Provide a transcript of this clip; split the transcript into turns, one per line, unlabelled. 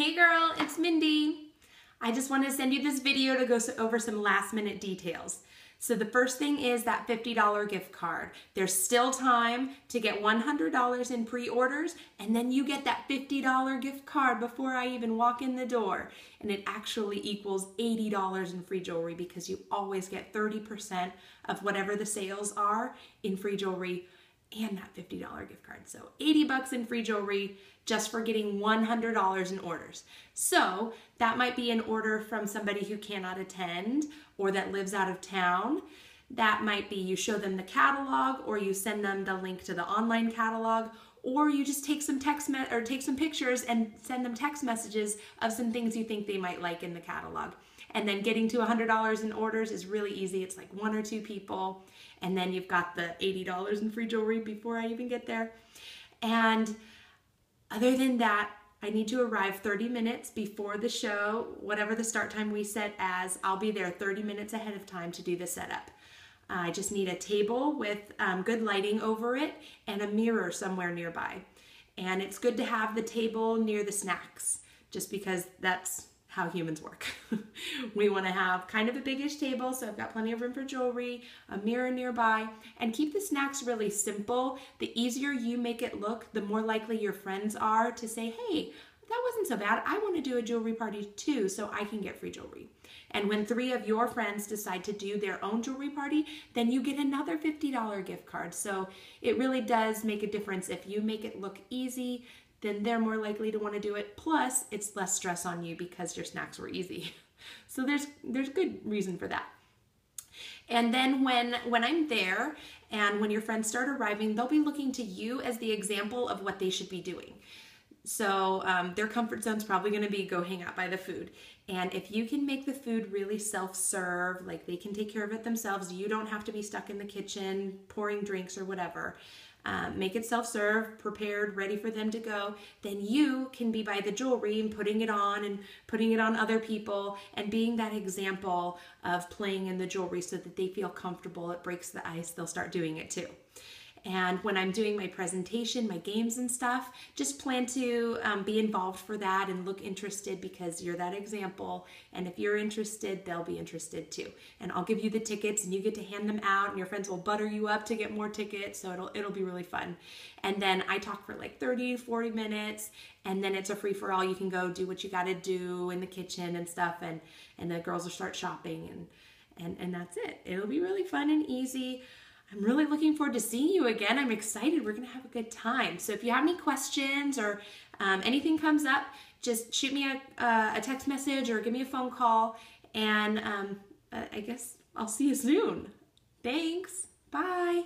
Hey girl, it's Mindy. I just want to send you this video to go over some last minute details. So the first thing is that $50 gift card. There's still time to get $100 in pre-orders, and then you get that $50 gift card before I even walk in the door. And it actually equals $80 in free jewelry because you always get 30% of whatever the sales are in free jewelry and that $50 gift card. So 80 bucks in free jewelry just for getting $100 in orders. So that might be an order from somebody who cannot attend or that lives out of town. That might be you show them the catalog, or you send them the link to the online catalog, or you just take some take some pictures and send them text messages of some things you think they might like in the catalog. And then getting to $100 in orders is really easy. It's like 1 or 2 people, and then you've got the $80 in free jewelry before I even get there. And other than that, I need to arrive 30 minutes before the show, whatever the start time we set as. I'll be there 30 minutes ahead of time to do the setup. I just need a table with good lighting over it and a mirror somewhere nearby. And it's good to have the table near the snacks, just because that's how humans work. We want to have kind of a biggish table, so I've got plenty of room for jewelry, a mirror nearby, and keep the snacks really simple. The easier you make it look, the more likely your friends are to say, hey, that wasn't so bad. I want to do a jewelry party too, so I can get free jewelry. And when 3 of your friends decide to do their own jewelry party, then you get another $50 gift card. So it really does make a difference. If you make it look easy, then they're more likely to want to do it. Plus, it's less stress on you because your snacks were easy. So there's good reason for that. And then when I'm there and when your friends start arriving, they'll be looking to you as the example of what they should be doing. So their comfort zone's probably going to be go hang out by the food. And if you can make the food really self-serve, like they can take care of it themselves, you don't have to be stuck in the kitchen pouring drinks or whatever. Make it self-serve, prepared, ready for them to go, then you can be by the jewelry and putting it on other people and being that example of playing in the jewelry so that they feel comfortable. It breaks the ice. They'll start doing it too. And when I'm doing my presentation, my games and stuff, just plan to be involved for that and look interested because you're that example. And if you're interested, they'll be interested too. And I'll give you the tickets and you get to hand them out and your friends will butter you up to get more tickets. So it'll be really fun. And then I talk for like 30 to 40 minutes and then it's a free for all. You can go do what you got to do in the kitchen and stuff. And the girls will start shopping and that's it. It'll be really fun and easy. I'm really looking forward to seeing you again. I'm excited. We're going to have a good time. So if you have any questions or anything comes up, just shoot me a text message or give me a phone call. And I guess I'll see you soon. Thanks. Bye.